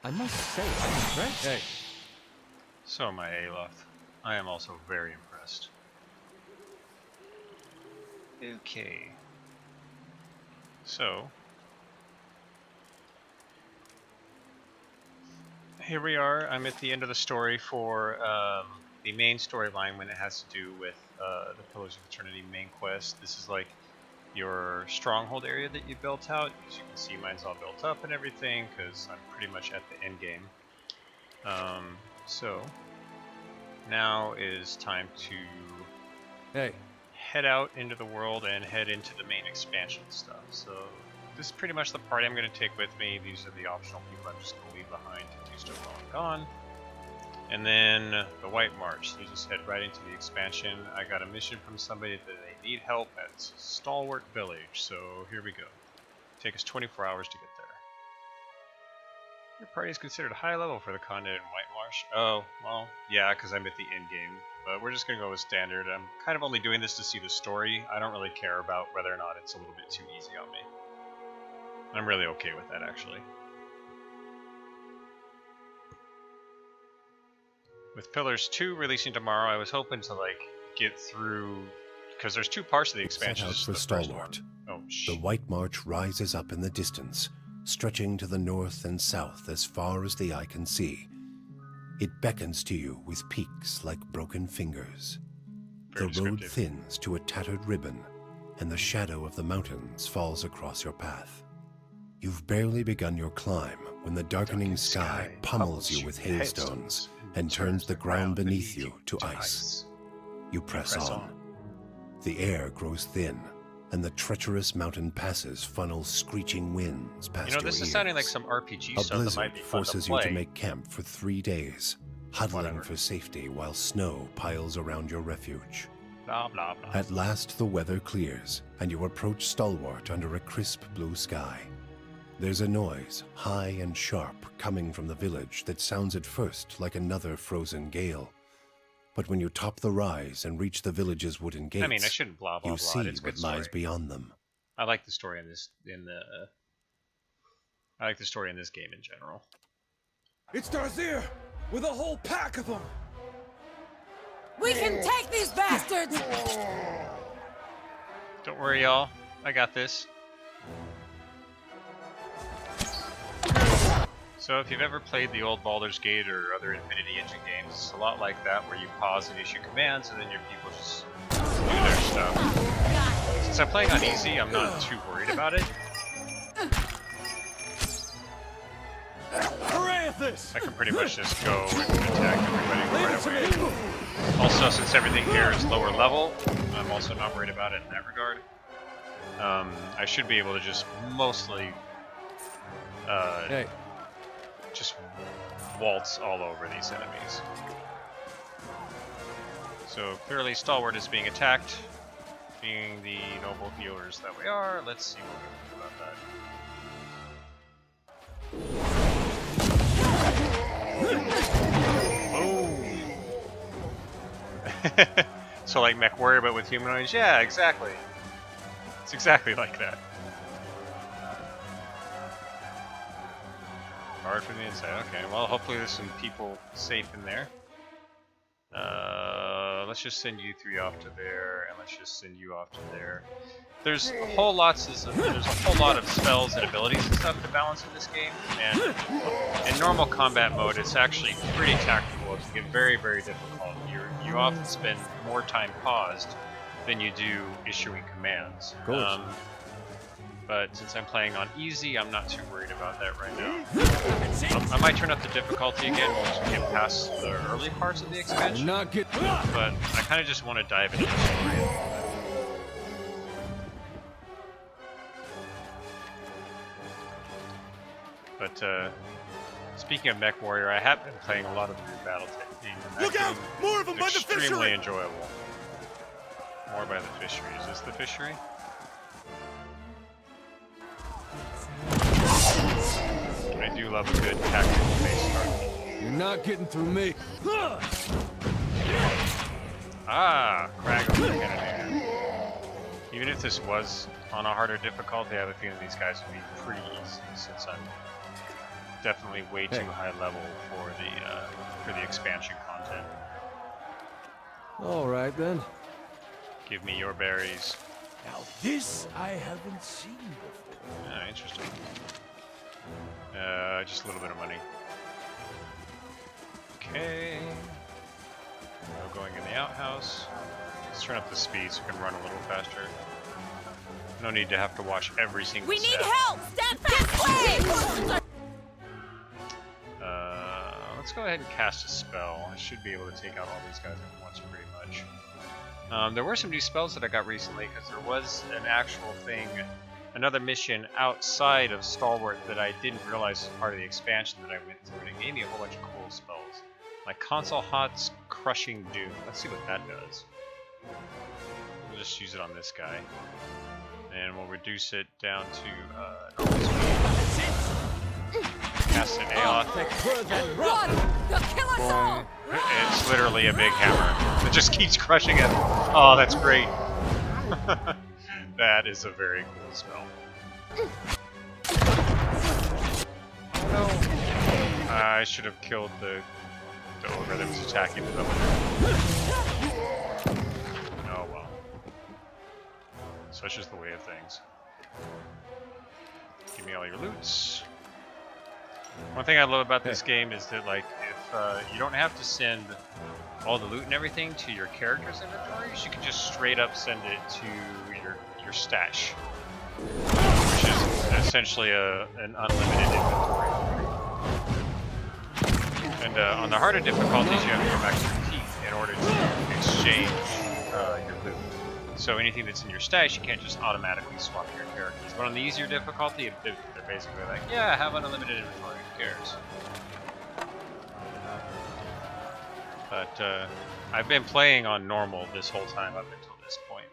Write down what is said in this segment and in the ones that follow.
I must say, I'm impressed. Hey. So am I, Aloth. I am also very impressed. Okay. So, here we are. I'm at the end of the story for the main storyline when it has to do with the Pillars of Eternity main quest. This is like your stronghold area that you built out. As you can see, mine's all built up and everything because I'm pretty much at the end game. So, now is time to head out into the world and head into the main expansion stuff. So this is pretty much the party I'm going to take with me. These are the optional people I'm just going to leave behind to do stuff while I'm gone. And then the White March. So you just head right into the expansion. I got a mission from somebody that they need help at Stalwart Village. So here we go. Take us 24 hours to get there. Your party is considered high level for the continent in White Marsh. Oh, well, yeah, because I'm at the end game. But we're just going to go with standard. I'm kind of only doing this to see the story. I don't really care about whether or not it's a little bit too easy on me. I'm really okay with that, actually. With Pillars 2 releasing tomorrow, I was hoping to, like, get through... Because there's two parts of the expansion. Set out for Stalwart. Oh, the White March rises up in the distance, stretching to the north and south as far as the eye can see. It beckons to you with peaks like broken fingers. The road thins to a tattered ribbon, and the shadow of the mountains falls across your path. You've barely begun your climb when the darkening sky pummels you with hailstones and turns the ground beneath you to ice. You press on. The air grows thin, and the treacherous mountain passes funnel screeching winds past your ears. This is sounding like some RPG stuff that might be fun to play. A blizzard forces you to make camp for 3 days, huddling for safety while snow piles around your refuge. Blah, blah, blah. At last the weather clears, and you approach Stalwart under a crisp blue sky. There's a noise, high and sharp, coming from the village that sounds at first like another frozen gale. But when you top the rise and reach the village's wooden gates, I mean, I shouldn't blah blah you blah. see what lies beyond them. I like the story in this. I like the story in this game in general. It's Darzir with a whole pack of them. We can take these bastards. Don't worry, y'all. I got this. So if you've ever played the old Baldur's Gate or other Infinity Engine games, it's a lot like that, where you pause and issue commands, and then your people just do their stuff. Since I'm playing on easy, I'm not too worried about it. I can pretty much just go and attack everybody right away. Also, since everything here is lower level, I'm also not worried about it in that regard. I should be able to just mostly just waltz all over these enemies. So clearly Stalwart is being attacked. Being the noble healers that we are, let's see what we can do about that. Oh! So like MechWarrior but with humanoids? Yeah, exactly. It's exactly like that. Hard from the inside. Okay, well, hopefully there's some people safe in there. Let's just send you three off to there, and let's just send you off to there. There's a whole lot of spells and abilities and stuff to balance in this game, and in normal combat mode, it's actually pretty tactical. It can get very, very difficult. You often spend more time paused than you do issuing commands. But since I'm playing on easy, I'm not too worried about that right now. I might turn up the difficulty again once we get past the early parts of the expansion. But I kind of just want to dive into the story. But speaking of MechWarrior, I have been playing a lot of the new BattleTech. Look out! More of them by the fishery! Extremely enjoyable. More by the fishery. Is this the fishery? I do love a good tactical base start. You're not getting through me. Ah, Crag over Canada. Even if this was on a harder difficulty, I have a feeling these guys would be pretty easy since I'm definitely way too high level for the expansion content. All right then. Give me your berries. Now this I haven't seen before. Interesting. Just a little bit of money. Okay. No going in the outhouse. Let's turn up the speed so we can run a little faster. No need to have to watch every single We step. need help! Stand fast! Let's go ahead and cast a spell. I should be able to take out all these guys at once pretty much. There were some new spells that I got recently because there was an actual thing, another mission outside of Stalwart that I didn't realize was part of the expansion that I went through, and it gave me a whole bunch of cool spells. Like Console Hot's Crushing Doom. Let's see what that does. We'll just use it on this guy. And we'll reduce it down to normal speed. Cast an Aeoth. Run! They'll kill us all! It's literally a big hammer. It just keeps crushing it. Oh, that's great. That is a very cool spell. Oh no. I should have killed the ogre that was attacking the villager. Oh well. Such is the way of things. Give me all your loots. One thing I love about this game is that, like, if you don't have to send all the loot and everything to your character's inventories, you can just straight up send it to your stash, which is essentially an unlimited inventory. And on the harder difficulties, you have to go back to your teeth in order to exchange your loot. So anything that's in your stash, you can't just automatically swap your characters. But on the easier difficulty, they're basically like, yeah, have an unlimited inventory, who cares? But I've been playing on normal this whole time up until this point.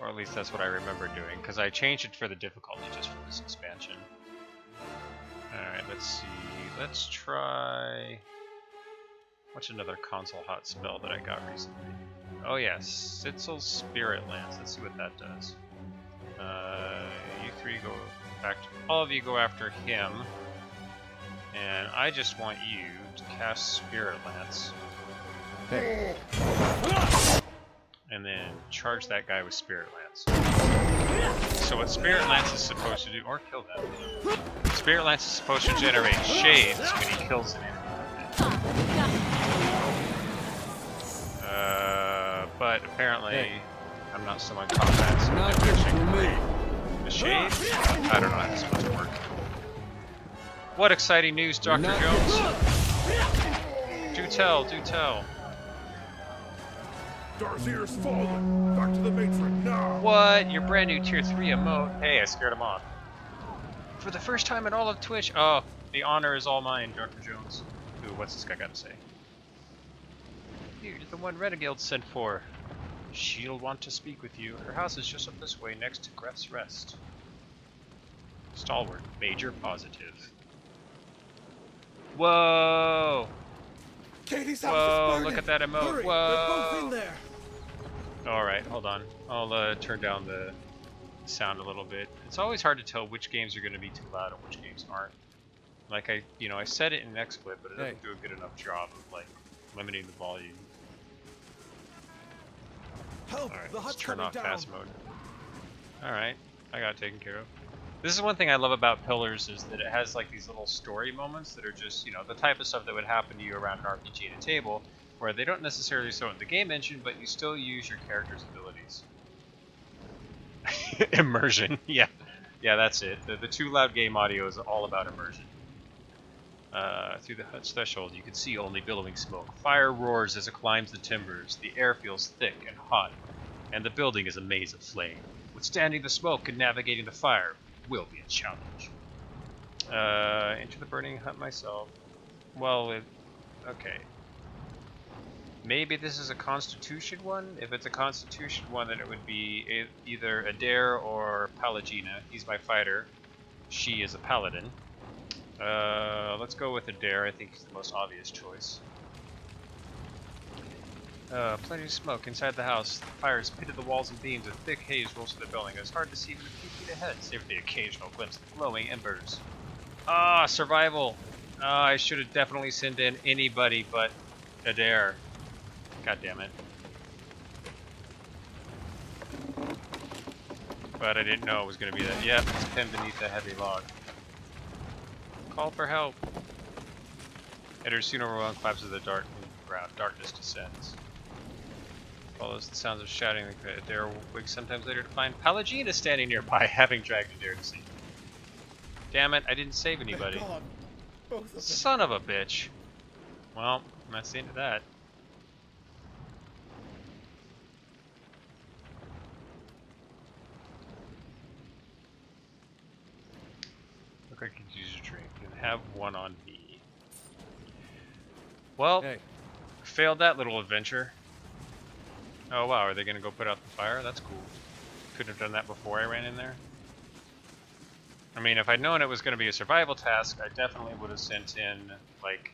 Or at least that's what I remember doing, because I changed it for the difficulty just for this expansion. Alright, let's see. Let's try... What's another Console Hot spell that I got recently? Oh yes, Sitzel's Spirit Lance. Let's see what that does. You three go back to... All of you go after him. And I just want you to cast Spirit Lance. Hey. And then charge that guy with Spirit Lance. So what Spirit Lance is supposed to do... Or kill them. Spirit Lance is supposed to generate shades when he kills an enemy. But apparently, I'm not so on combat, so Not I'm good actually for me. the shade? I don't know how this is supposed to work. What exciting news, Dr. Not Jones? good. Do tell, do tell. Darzeer's fallen. Back to the matron now. What? Your brand new tier 3 emote? Hey, I scared him off. For the first time in all of Twitch. Oh, the honor is all mine, Dr. Jones. Ooh, what's this guy got to say? You're the one Renegade sent for. She'll want to speak with you. Her house is just up this way next to Gref's Rest. Stalwart, major positive. Whoa! Katie's house is Whoa, burning. look at that emote. Hurry, Whoa! they're both in there. Alright, hold on. I'll turn down the sound a little bit. It's always hard to tell which games are going to be too loud and which games aren't. Like I said it in XSplit, but it doesn't do a good enough job of like limiting the volume. Help! Alright, The let's hut's turn coming off down. fast mode. Alright, I got it taken care of. This is one thing I love about Pillars is that it has like these little story moments that are just, the type of stuff that would happen to you around an RPG at a table, where they don't necessarily show it in the game engine, but you still use your character's abilities. Immersion, yeah, that's it. The too loud game audio is all about immersion. Through the hut's threshold, you can see only billowing smoke. Fire roars as it climbs the timbers. The air feels thick and hot, and the building is a maze of flame. Withstanding the smoke and navigating the fire will be a challenge. Enter the burning hut myself. Well, okay. Maybe this is a Constitution one? If it's a Constitution one, then it would be either Adair or Palagina. He's my fighter. She is a paladin. Let's go with Adair. I think he's the most obvious choice. Plenty of smoke inside the house. The fire has pitted the walls and beams. A thick haze rolls through the building. It's hard to see even a few feet ahead, save for the occasional glimpse of glowing embers. Ah, survival. I should have definitely sent in anybody but Adair. God damn it. But I didn't know it was going to be that. Yep, it's pinned beneath a heavy log. Call for help. Adair soon overwhelmed, collapses to the dark ground. Darkness descends. Follows the sounds of shouting. Adair wakes sometimes later to find Pallegina standing nearby, having dragged Adair to safety. Damn it, I didn't save anybody. God. Both of them. Son of a bitch. Well, that's the end of that. Look like I could use a drink and have one on me. Well, Hey. failed that little adventure. Oh wow, are they gonna go put out the fire? That's cool. Couldn't have done that before I ran in there. I mean, if I'd known it was gonna be a survival task, I definitely would have sent in, like,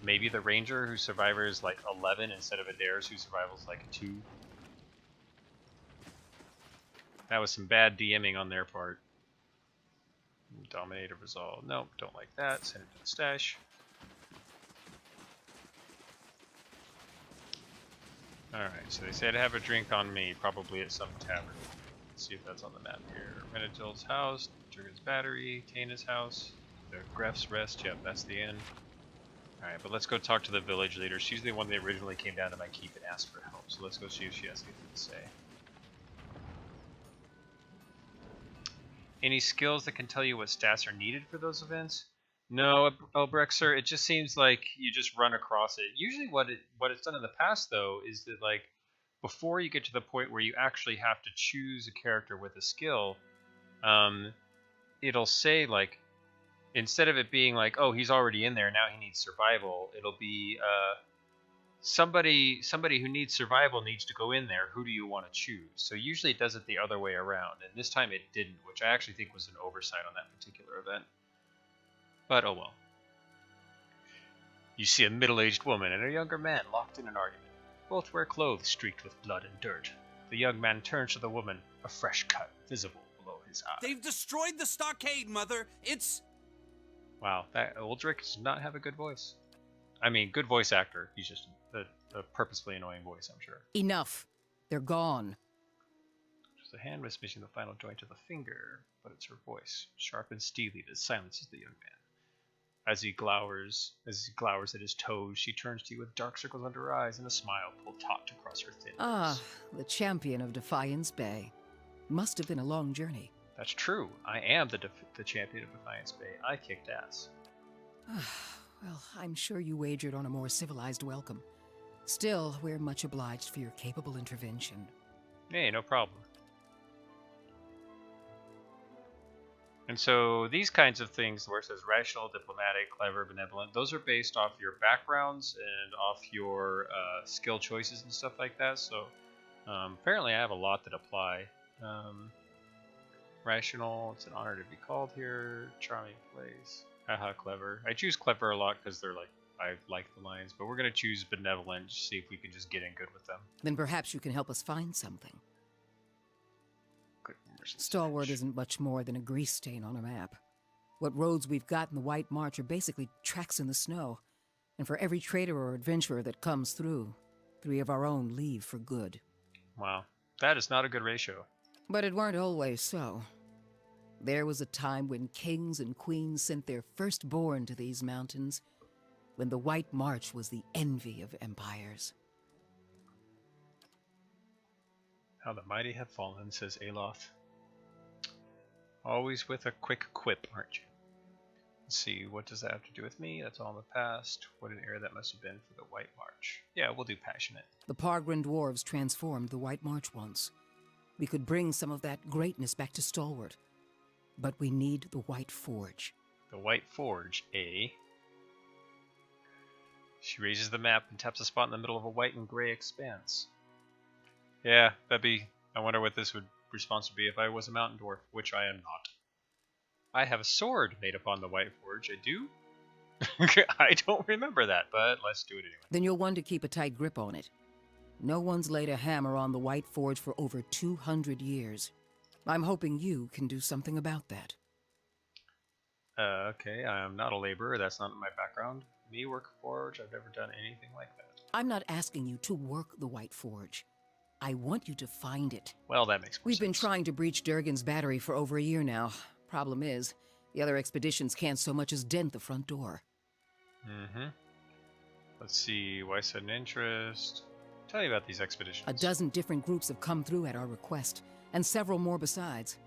maybe the ranger whose survivor is like 11 instead of Adair's whose survival is like 2. That was some bad DMing on their part. Dominate or resolve. Nope, don't like that. Send it to the stash. Alright, so they said have a drink on me, probably at some tavern. Let's see if that's on the map here. Menadil's house, Jurgen's battery, Tana's house, the Gref's rest. Yep, that's the inn. Alright, but let's go talk to the village leader. She's the one that originally came down to my keep and asked for help. So let's go see if she has anything to say. Any skills that can tell you what stats are needed for those events? No, Elbrexer, it just seems like you just run across it. Usually what it's done in the past, though, is that, like, before you get to the point where you actually have to choose a character with a skill, it'll say, like, instead of it being like, oh, he's already in there, now he needs survival, it'll be, somebody who needs survival needs to go in there. Who do you want to choose? So usually it does it the other way around, and this time it didn't, which I actually think was an oversight on that particular event. But oh well. You see a middle-aged woman and a younger man locked in an argument. Both wear clothes streaked with blood and dirt. The young man turns to the woman, a fresh cut visible below his eye. They've destroyed the stockade, Mother. It's... Wow, that Uldric does not have a good voice. I mean, good voice actor. He's just a purposefully annoying voice, I'm sure. Enough. They're gone. The hand was missing the final joint of the finger, but it's her voice, sharp and steely, that silences the young man. As he glowers at his toes, she turns to you with dark circles under her eyes and a smile pulled taut across her thin lips. Ah, the champion of Defiance Bay. Must have been a long journey. That's true. I am the champion of Defiance Bay. I kicked ass. Well, I'm sure you wagered on a more civilized welcome. Still, we're much obliged for your capable intervention. Hey, no problem. And so these kinds of things, where it says rational, diplomatic, clever, benevolent, those are based off your backgrounds and off your skill choices and stuff like that. So apparently I have a lot that apply. Rational, it's an honor to be called here. Charming place. Haha, clever. I choose clever a lot because they're like, I like the lines, but we're going to choose benevolent to see if we can just get in good with them. Then perhaps you can help us find something. Good numbers and Stalwart Spanish. isn't much more than a grease stain on a map. What roads we've got in the White March are basically tracks in the snow. And for every trader or adventurer that comes through, 3 of our own leave for good. Wow, that is not a good ratio. But it weren't always so. There was a time when kings and queens sent their firstborn to these mountains, when the White March was the envy of empires. How the mighty have fallen, says Aloth. Always with a quick quip, aren't you? Let's see, what does that have to do with me? That's all in the past. What an era that must have been for the White March. Yeah, we'll do passionate. The Pargrin dwarves transformed the White March once. We could bring some of that greatness back to Stalwart. But we need the White Forge. The White Forge, eh? She raises the map and taps a spot in the middle of a white and gray expanse. Yeah, that'd be... I wonder what this response would be if I was a mountain dwarf, which I am not. I have a sword made upon the White Forge. I do? I don't remember that, but let's do it anyway. Then you'll want to keep a tight grip on it. No one's laid a hammer on the White Forge for over 200 years. I'm hoping you can do something about that. Okay, I'm not a laborer. That's not my background. Me work a forge. I've never done anything like that. I'm not asking you to work the White Forge. I want you to find it. Well, that makes more We've sense. been trying to breach Durgan's battery for over a year now. Problem is, the other expeditions can't so much as dent the front door. Mm-hmm. Let's see. Why sudden interest? Tell me about these expeditions. A dozen different groups have come through at our request, and several more besides.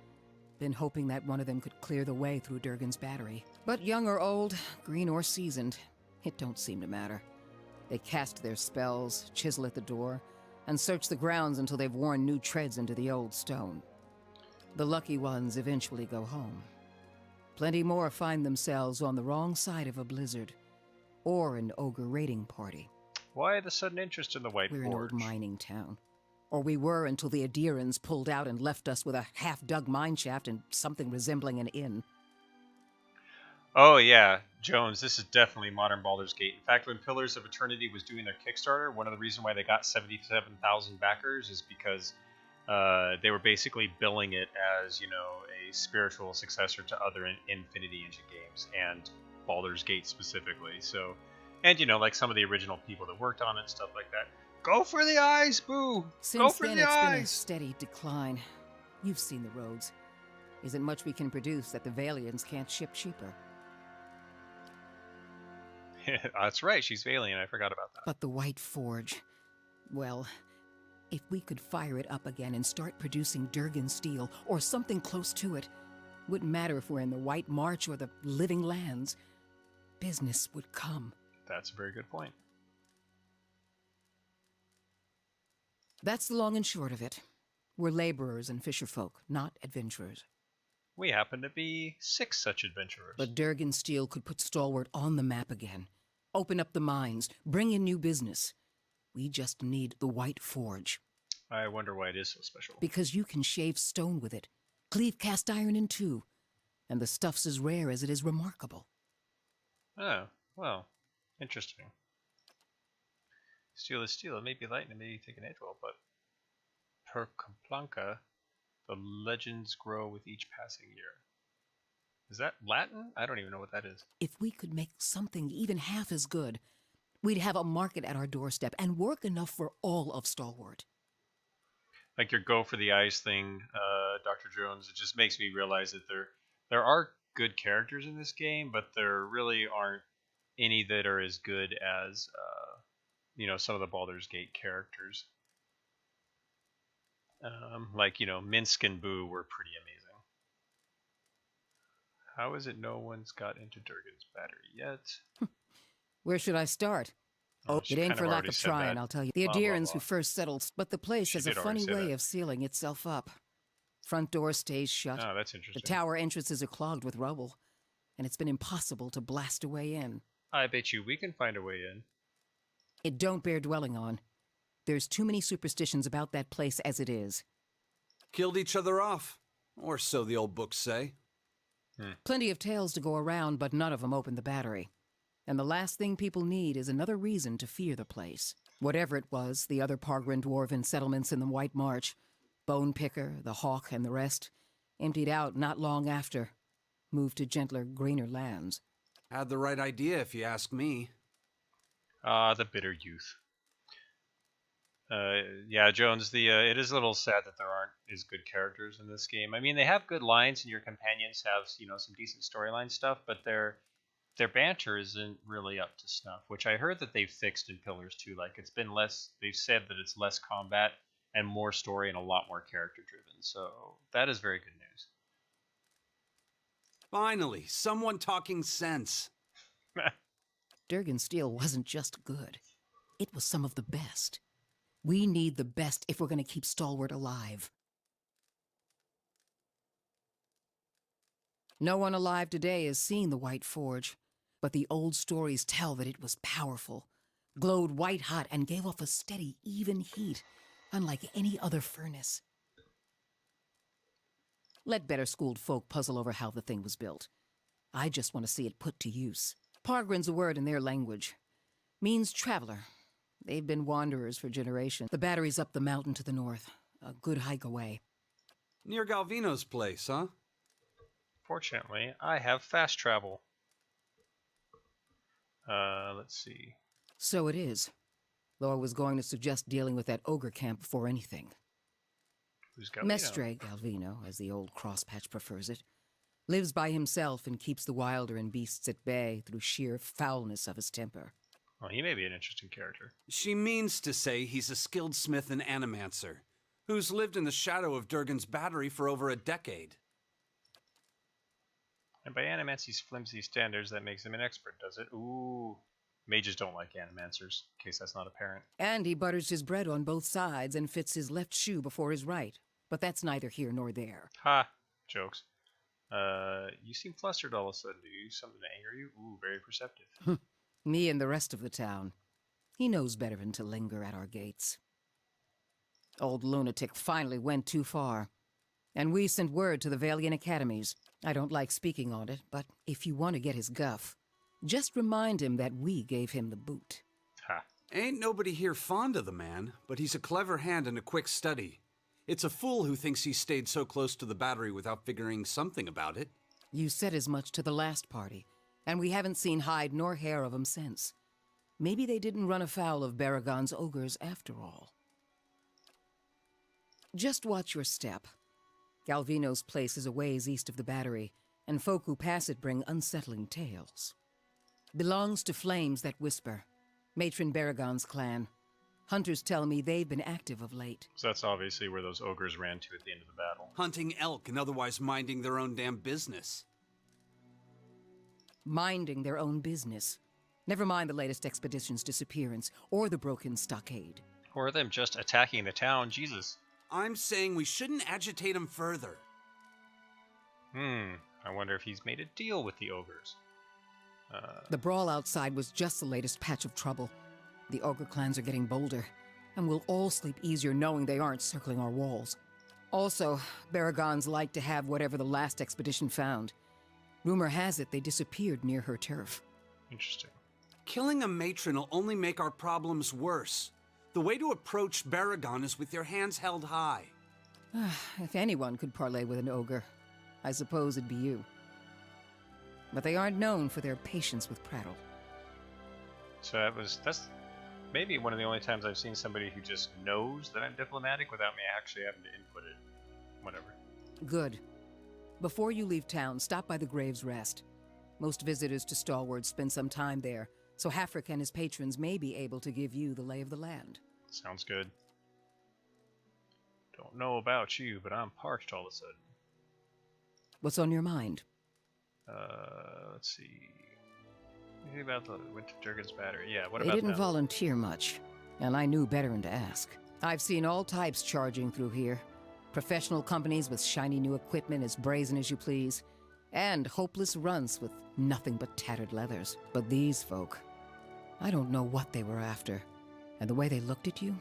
Been hoping that one of them could clear the way through Durgan's battery. But young or old, green or seasoned, it don't seem to matter. They cast their spells, chisel at the door, and search the grounds until they've worn new treads into the old stone. The lucky ones eventually go home. Plenty more find themselves on the wrong side of a blizzard, or an ogre raiding party. Why the sudden interest in the White We're an Forge? old mining town. Or we were until the Adirans pulled out and left us with a half-dug mine shaft and something resembling an inn. Oh yeah, Jones, this is definitely modern Baldur's Gate. In fact, when Pillars of Eternity was doing their Kickstarter, one of the reasons why they got 77,000 backers is because they were basically billing it as, you know, a spiritual successor to other Infinity Engine games, and Baldur's Gate specifically. So, and you know, like some of the original people that worked on it and stuff like that. Go for the eyes, boo! Go Since for then, the it's been a eyes! steady decline. You've seen the roads. Isn't much we can produce that the Valians can't ship cheaper. That's right, she's Valiant. I forgot about that. But the White Forge, well, if we could fire it up again and start producing Durgan steel, or something close to it, wouldn't matter if we're in the White March or the Living Lands, business would come. That's a very good point. That's the long and short of it. We're laborers and fisherfolk, not adventurers. We happen to be 6 such adventurers. But Durgan Steel could put Stalwart on the map again. Open up the mines, bring in new business. We just need the White Forge. I wonder why it is so special. Because you can shave stone with it, cleave cast iron in two, and the stuff's as rare as it is remarkable. Oh, well, interesting. Steel is steel. It may be light and it may take an edge well, but per Kaplanka, the legends grow with each passing year. Is that Latin? I don't even know what that is. If we could make something even half as good, we'd have a market at our doorstep and work enough for all of Stalwart. Like your go for the eyes thing, Dr. Jones, it just makes me realize that there are good characters in this game, but there really aren't any that are as good as you know, some of the Baldur's Gate characters. Like, you know, Minsk and Boo were pretty amazing. How is it no one's got into Durgan's battery yet? Where should I start? Oh, she it ain't kind for of lack already of said trying, that. I'll tell you. The Blah, blah, Adirans who blah. first settled, but the place She has a did already funny say way that. of sealing itself up. Front door stays shut. Oh, that's The interesting. tower entrances are clogged with rubble, and it's been impossible to blast a way in. I bet you we can find a way in. It don't bear dwelling on. There's too many superstitions about that place as it is. Killed each other off. Or so the old books say. Plenty of tales to go around, but none of them open the battery. And the last thing people need is another reason to fear the place. Whatever it was, the other Pargrin dwarven settlements in the White March, Bone Picker, the Hawk, and the rest, emptied out not long after, moved to gentler, greener lands. Had the right idea, if you ask me. Ah, the bitter youth. Yeah, Jones, it is a little sad that there aren't as good characters in this game. I mean, they have good lines, and your companions have, you know, some decent storyline stuff, but their banter isn't really up to snuff, which I heard that they've fixed in Pillars 2. Like, it's been less, they've said that it's less combat and more story and a lot more character driven. So that is very good news. Finally, someone talking sense. Durgan Steel wasn't just good. It was some of the best. We need the best if we're going to keep Stalwart alive. No one alive today has seen the White Forge, but the old stories tell that it was powerful, glowed white-hot, and gave off a steady, even heat, unlike any other furnace. Let better-schooled folk puzzle over how the thing was built. I just want to see it put to use. Pargrin's a word in their language. Means traveler. They've been wanderers for generations. The battery's up the mountain to the north. A good hike away. Near Galvino's place, huh? Fortunately, I have fast travel. Let's see. So it is. Though I was going to suggest dealing with that ogre camp before anything. Who's Galvino? Mestre Galvino, as the old crosspatch prefers it, lives by himself and keeps the wilder and beasts at bay through sheer foulness of his temper. Well, he may be an interesting character. She means to say he's a skilled smith and animancer, who's lived in the shadow of Durgan's battery for over a decade. And by Animancy's flimsy standards, that makes him an expert, does it? Ooh. Mages don't like Animancers, in case that's not apparent. And he butters his bread on both sides and fits his left shoe before his right. But that's neither here nor there. Ha! Jokes. You seem flustered all of a sudden. Do you something to anger you? Ooh, very perceptive. Me and the rest of the town. He knows better than to linger at our gates. Old lunatic finally went too far. And we sent word to the Valiant Academies. I don't like speaking on it, but if you want to get his guff, just remind him that we gave him the boot. Ha. Ain't nobody here fond of the man, but he's a clever hand and a quick study. It's a fool who thinks he stayed so close to the battery without figuring something about it. You said as much to the last party, and we haven't seen hide nor hair of him since. Maybe they didn't run afoul of Baragon's ogres after all. Just watch your step. Galvino's place is a ways east of the battery, and folk who pass it bring unsettling tales. Belongs to Flames That Whisper, Matron Baragon's clan. Hunters tell me they've been active of late. So that's obviously where those ogres ran to at the end of the battle. Hunting elk and otherwise minding their own damn business. Minding their own business. Never mind the latest expedition's disappearance, or the broken stockade. Or them just attacking the town, Jesus. I'm saying we shouldn't agitate him further. I wonder if he's made a deal with the ogres. The brawl outside was just the latest patch of trouble. The ogre clans are getting bolder, and we'll all sleep easier knowing they aren't circling our walls. Also, Baragons like to have whatever the last expedition found. Rumor has it they disappeared near her turf. Interesting. Killing a matron will only make our problems worse. The way to approach Baragon is with your hands held high. If anyone could parley with an ogre, I suppose it'd be you. But they aren't known for their patience with prattle. So that's maybe one of the only times I've seen somebody who just knows that I'm diplomatic without me actually having to input it. Whatever. Good. Before you leave town, stop by the Grave's Rest. Most visitors to Stalwart spend some time there, so Hafric and his patrons may be able to give you the lay of the land. Sounds good. Don't know about you, but I'm parched all of a sudden. What's on your mind? Let's see. Anything about the went to Durgan's battery? Yeah, what They about didn't them? volunteer much, and I knew better than to ask. I've seen all types charging through here. Professional companies with shiny new equipment as brazen as you please, and hopeless runts with nothing but tattered leathers. But these folk, I don't know what they were after, and the way they looked at you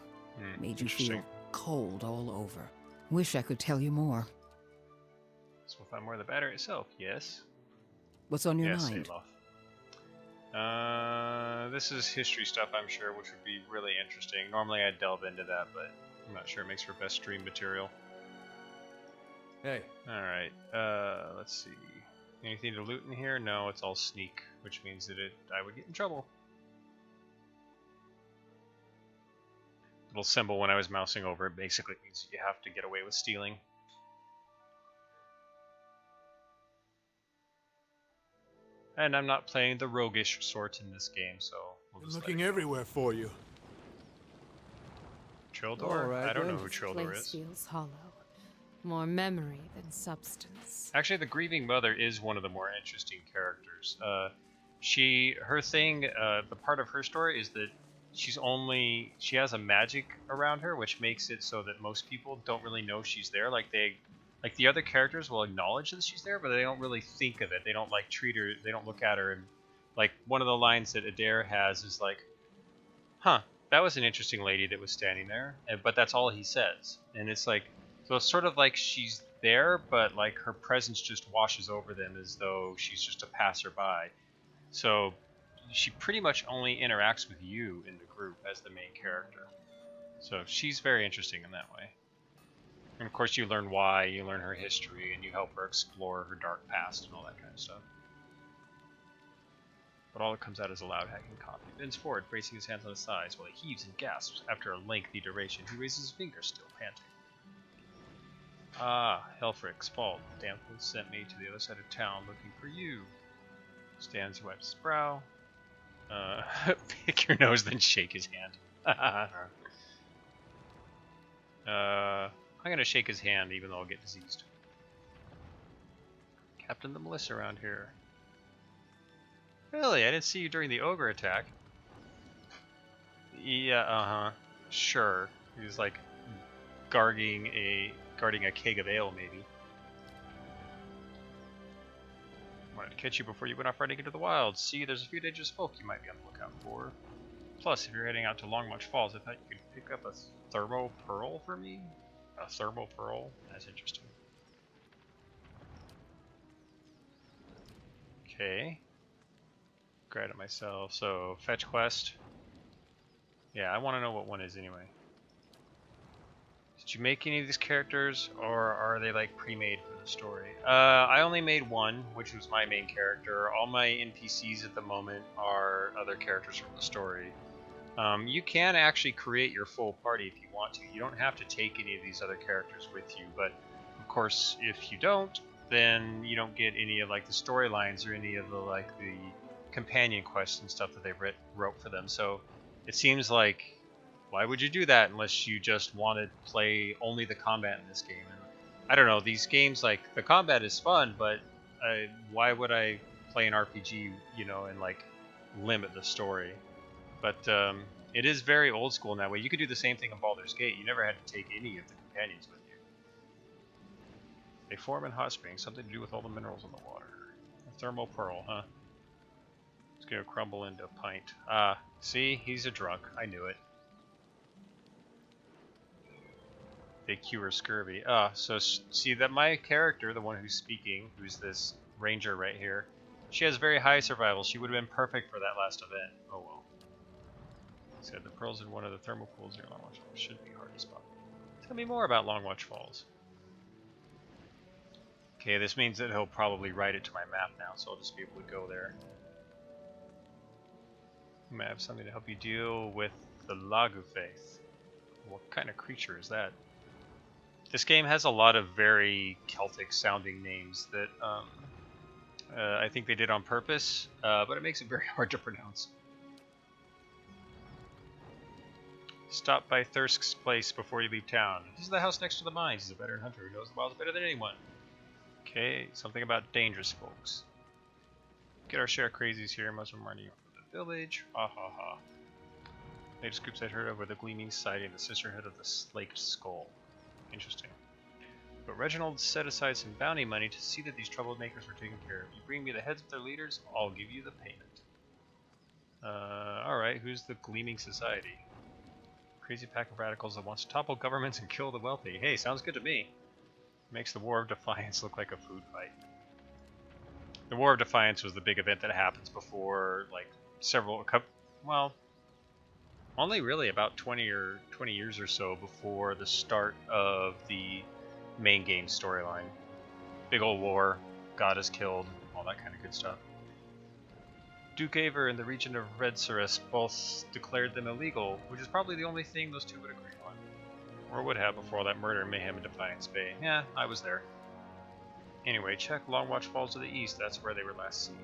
made you feel Interesting. cold all over. Wish I could tell you more. So if I'm more the battery itself, yes. What's on your Yes, mind? Alof. This is history stuff, I'm sure, which would be really interesting. Normally I'd delve into that, but I'm not sure it makes for best stream material. Hey, Alright, let's see. Anything to loot in here? No, it's all sneak, which means that I would get in trouble. Little symbol when I was mousing over it basically means you have to get away with stealing. And I'm not playing the roguish sort in this game, so we'll Been just looking let it go. everywhere for you. Trildor? All right, I don't know then. who Trildor Place is. feels hollow. More memory than substance. Actually, the Grieving Mother is one of the more interesting characters. The part of her story is that she has a magic around her, which makes it so that most people don't really know she's there. Like the other characters will acknowledge that she's there, but they don't really think of it. They don't treat her. They don't look at her. And like one of the lines that Adair has is like, "Huh, that was an interesting lady that was standing there," but that's all he says. And it's like, so it's sort of like she's there, but like her presence just washes over them as though she's just a passerby. So she pretty much only interacts with you in the group as the main character. So she's very interesting in that way. And of course you learn why, you learn her history, and you help her explore her dark past and all that kind of stuff. But all that comes out is a loud hacking cough. He bends forward, bracing his hands on his thighs, while he heaves and gasps. After a lengthy duration, he raises his fingers, still panting. Ah, Helfric's fault. Damphil sent me to the other side of town looking for you. Stans wipes his brow. Pick your nose, then shake his hand. I'm gonna shake his hand, even though I'll get diseased. Captain the Melissa around here. Really? I didn't see you during the ogre attack. Yeah, sure. He was like guarding a keg of ale, maybe. Wanted to catch you before you went off riding into the wilds. See, there's a few dangerous folk you might be on the lookout for. Plus, if you're heading out to Longwatch Falls, I thought you could pick up a thermo pearl for me? A thermo pearl? That's interesting. Okay. Grab it myself. So, fetch quest. Yeah, I want to know what one is anyway. Did you make any of these characters, or are they like pre-made for the story? I only made one, which was my main character. All my NPCs at the moment are other characters from the story. You can actually create your full party if you want to. You don't have to take any of these other characters with you, but of course, if you don't, then you don't get any of like the storylines or any of the like the companion quests and stuff that they wrote for them. So it seems like, why would you do that unless you just want to play only the combat in this game? And I don't know, these games, like, the combat is fun, but why would I play an RPG, you know, and like limit the story? But it is very old school in that way. You could do the same thing in Baldur's Gate. You never had to take any of the companions with you. They form in hot springs, something to do with all the minerals in the water. A thermal pearl, huh? It's gonna crumble into a pint. Ah, see, he's a drunk. I knew it. They cure scurvy. So see that my character, the one who's speaking, who's this ranger right here, she has very high survival. She would have been perfect for that last event. Oh well. Said the pearls in one of the thermal pools near Longwatch Falls should be hard to spot. Tell me more about Longwatch Falls. Okay, this means that he'll probably write it to my map now, so I'll just be able to go there. You might have something to help you deal with the Lagu Faith. What kind of creature is that? This game has a lot of very Celtic sounding names that I think they did on purpose, but it makes it very hard to pronounce. Stop by Thirsk's place before you leave town. This is the house next to the mines. He's a veteran hunter who knows the wilds better than anyone. Okay, something about dangerous folks. Get our share of crazies here. Most of them are near the village. Ha ha ha. Latest groups I'd heard of were the Gleaming Society and the Sisterhood of the Slaked Skull. Interesting. But Reginald set aside some bounty money to see that these troublemakers were taken care of. You bring me the heads of their leaders, I'll give you the payment. Alright, who's the Gleaming Society? Crazy pack of radicals that wants to topple governments and kill the wealthy. Hey, sounds good to me. Makes the War of Defiance look like a food fight. The War of Defiance was the big event that happens before, like, well, only really about 20 years or so before the start of the main game storyline. Big old war, god is killed, all that kind of good stuff. Duke Aver and the region of Redcerus both declared them illegal, which is probably the only thing those two would agree on. Or would have before all that murder and mayhem in Defiance Bay. Yeah, I was there. Anyway, check Longwatch Falls to the east, that's where they were last seen.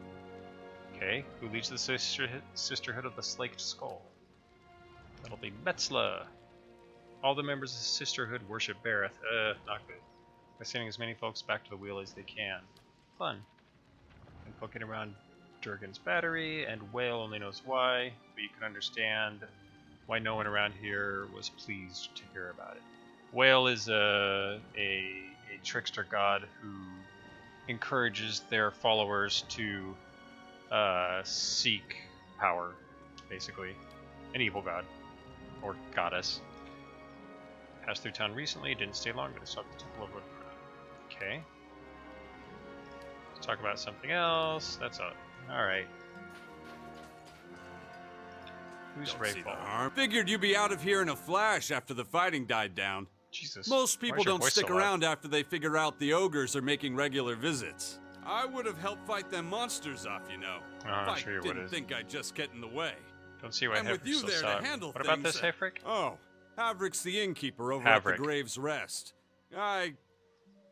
Okay, who leads the Sisterhood of the Slaked Skull? That'll be Metzla. All the members of the Sisterhood worship Bareth. Not good. By sending as many folks back to the wheel as they can. Fun. And poking around Durgan's battery, and Whale only knows why, but you can understand why no one around here was pleased to hear about it. Whale is a trickster god who encourages their followers to seek power, basically. An evil god. Or goddess. Passed through town recently, didn't stay long, but I saw the Temple of Woodcroft. Okay. Let's talk about something else. That's all. Alright. Who's Rayfall? Figured you'd be out of here in a flash after the fighting died down. Jesus. Most why is people your don't voice stick so loud? around after they figure out the ogres are making regular visits. I would have helped fight them monsters off, you know. I'm if sure I you didn't would. think I'd just get in the way. Don't see why And with Havric's you so there sad. to handle What things. about this, Havric? Oh, Havric's the innkeeper over at the Havric. Grave's Rest. I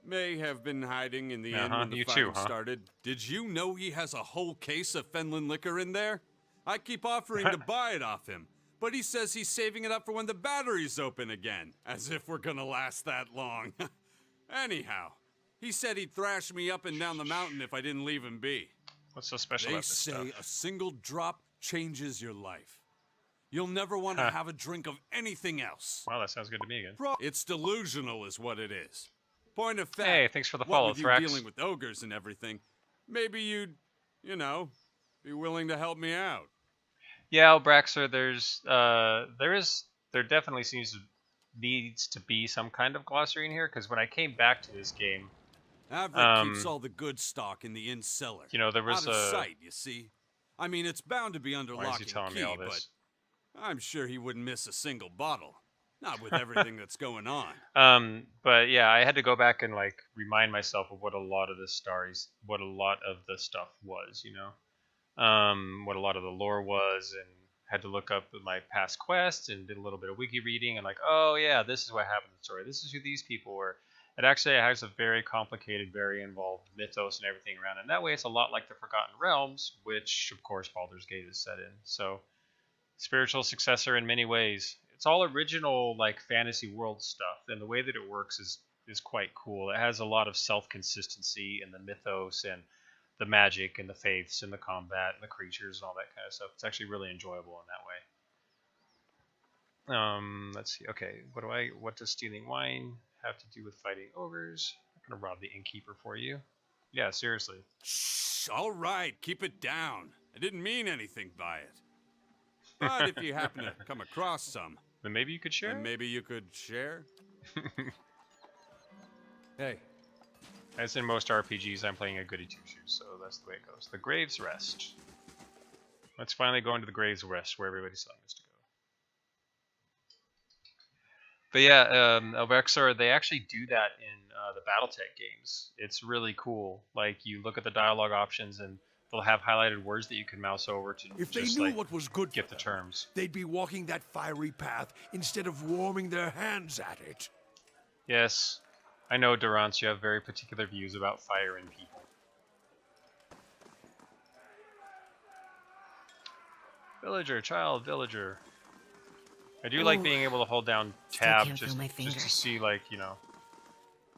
may have been hiding in the inn when the you fighting too, huh? started. Did you know he has a whole case of Fenlin liquor in there? I keep offering to buy it off him, but he says he's saving it up for when the battery's open again. As if we're gonna last that long. Anyhow, he said he'd thrash me up and down the mountain if I didn't leave him be. What's so special They about this say stuff? a single drop changes your life. You'll never want to have a drink of anything else. Wow, that sounds good to me again. It's delusional is what it is. Point of fact, Hey, thanks for the what follow, with you Thrax. dealing with ogres and everything, maybe you'd, you know, be willing to help me out. Yeah, Albraxer, there definitely needs to be some kind of glossary in here, because when I came back to this game, Havric keeps all the good stock in the inn cellar. you know, there was out of sight, you see. I mean, it's bound to be under Why is lock he and telling key, me all but this? I'm sure he wouldn't miss a single bottle. Not with everything that's going on. But yeah, I had to go back and like remind myself of what a lot of the stuff was, you know, what a lot of the lore was, and had to look up my past quests and did a little bit of wiki reading and like, oh yeah, this is what happened in the story. This is who these people were. It actually has a very complicated, very involved mythos and everything around it. And that way it's a lot like the Forgotten Realms, which of course Baldur's Gate is set in. So spiritual successor in many ways. It's all original like fantasy world stuff, and the way that it works is quite cool. It has a lot of self-consistency in the mythos and the magic and the faiths and the combat and the creatures and all that kind of stuff. It's actually really enjoyable in that way. Let's see. Okay, what does stealing wine have to do with fighting ogres? I'm gonna rob the innkeeper for you. Yeah, seriously. Shh, all right, keep it down. I didn't mean anything by it. But if you happen to come across some, Then maybe you could share. then maybe you could share. Hey, As in most RPGs, I'm playing a goody two-shoes, so that's the way it goes. The Grave's Rest. Let's finally go into the Grave's Rest, where everybody's telling us to go. But yeah, Alvexar, they actually do that in the BattleTech games. It's really cool. Like, you look at the dialogue options, and they'll have highlighted words that you can mouse over to If they just knew like what was good get for the them, terms. they'd be walking that fiery path instead of warming their hands at it. Yes, I know, Durance, you have very particular views about fire and people. Villager, child, villager. I do like being able to hold down Still tab can't just feel my to fingers. see, like, you know,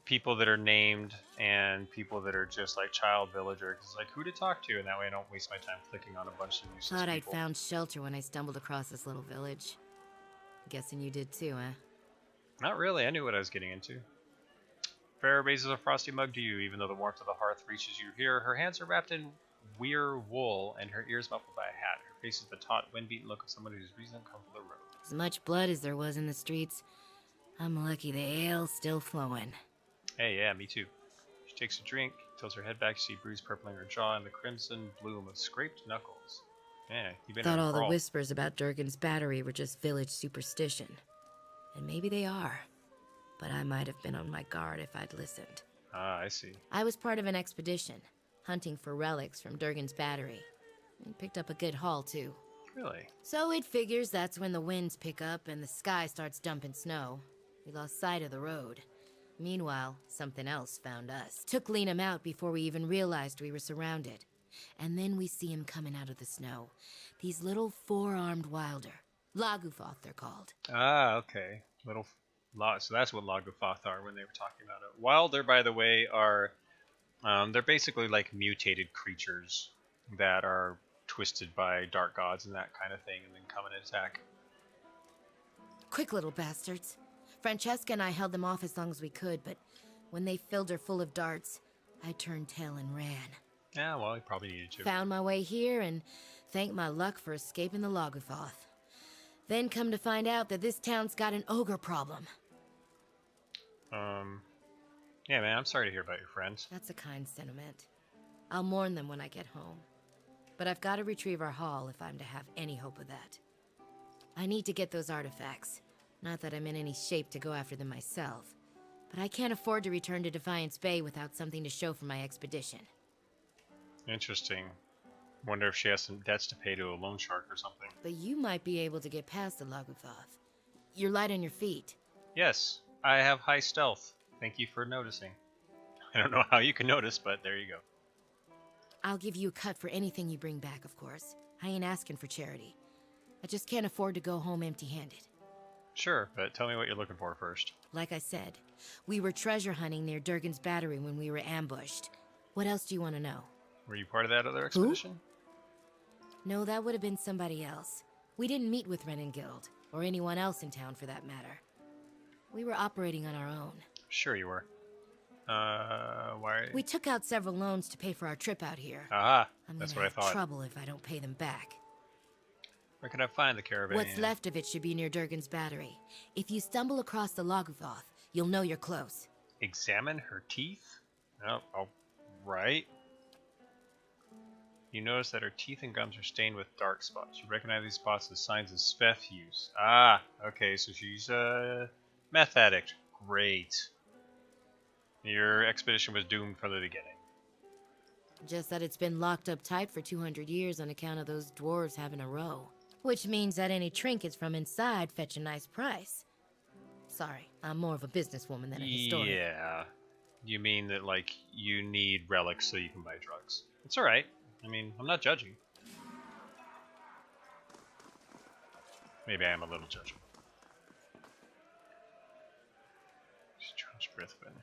people that are named and people that are just like child villager. 'Cause it's like, who to talk to, and that way I don't waste my time clicking on a bunch of useless Thought I'd people. found shelter when I stumbled across this little village. Guessing you did too, huh? Not really, I knew what I was getting into. Farrah raises a frosty mug to you, even though the warmth of the hearth reaches you here. Her hands are wrapped in weir wool, and her ears muffled by a hat. Her face is the taut, wind-beaten look of someone whose reason comes from the road. As much blood as there was in the streets, I'm lucky the ale's still flowing. Hey, yeah, me too. She takes a drink, tilts her head back, you see bruise purpling her jaw and the crimson bloom of scraped knuckles. Yeah, you've been in Thought a all the brawl. whispers about Durgan's battery were just village superstition. And maybe they are. But I might have been on my guard if I'd listened. Ah, I see. I was part of an expedition, hunting for relics from Durgan's battery. And picked up a good haul, too. Really? So it figures that's when the winds pick up and the sky starts dumping snow. We lost sight of the road. Meanwhile, something else found us. Took Liam out before we even realized we were surrounded. And then we see him coming out of the snow. These little four-armed wilder. Lagufoth, they're called. Ah, okay. So that's what Lagufoth are when they were talking about it. Wilder, by the way, are they're basically like mutated creatures that are twisted by dark gods and that kind of thing, and then come and attack. Quick little bastards. Francesca and I held them off as long as we could, but when they filled her full of darts, I turned tail and ran. Yeah, well, you probably needed to. Found my way here and thanked my luck for escaping the Lagufoth. Then come to find out that this town's got an ogre problem. Yeah, man, I'm sorry to hear about your friends. That's a kind sentiment. I'll mourn them when I get home. But I've got to retrieve our haul if I'm to have any hope of that. I need to get those artifacts. Not that I'm in any shape to go after them myself, but I can't afford to return to Defiance Bay without something to show for my expedition. Interesting. Wonder if she has some debts to pay to a loan shark or something. But you might be able to get past the Laguthoth. You're light on your feet. Yes, I have high stealth. Thank you for noticing. I don't know how you can notice, but there you go. I'll give you a cut for anything you bring back, of course. I ain't asking for charity. I just can't afford to go home empty-handed. Sure, but tell me what you're looking for first. Like I said, we were treasure hunting near Durgan's Battery when we were ambushed. What else do you want to know? Were you part of that other expedition? No, that would have been somebody else. We didn't meet with Renengild, or anyone else in town for that matter. We were operating on our own. Sure you were. Why? We took out several loans to pay for our trip out here. Aha, I'm that's gonna what I have thought. trouble if I don't pay them back. Where can I find the caravan? What's left of it should be near Durgan's Battery. If you stumble across the Laguthoth, you'll know you're close. Examine her teeth? Oh, right. You notice that her teeth and gums are stained with dark spots. You recognize these spots as signs of Sveth use. Ah, okay, so she's a meth addict. Great. Your expedition was doomed from the beginning. Just that it's been locked up tight for 200 years on account of those dwarves having a row. Which means that any trinkets from inside fetch a nice price. Sorry, I'm more of a businesswoman than a historian. Yeah. You mean that, like, you need relics so you can buy drugs. It's alright. I mean, I'm not judging. Maybe I am a little judging. Strange Brithwin.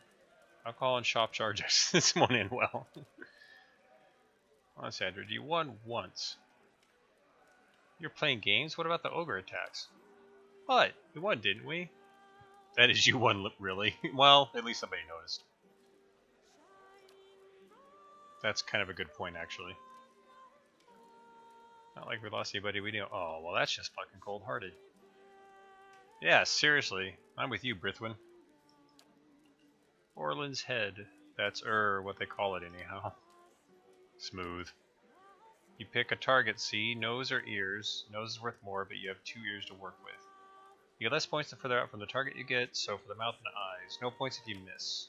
Alcohol and shop charges. This one in well. Honestly, Andrew, you won once. You're playing games? What about the ogre attacks? What? We won, didn't we? That is, you won, really. Well, at least somebody noticed. That's kind of a good point, actually. Not like we lost anybody we knew. Oh, well, that's just fucking cold-hearted. Yeah, seriously. I'm with you, Brithwin. Orland's head. That's, what they call it anyhow. Smooth. You pick a target, see, nose or ears. Nose is worth more, but you have 2 ears to work with. You get less points the further out from the target you get, so for the mouth and eyes. No points if you miss.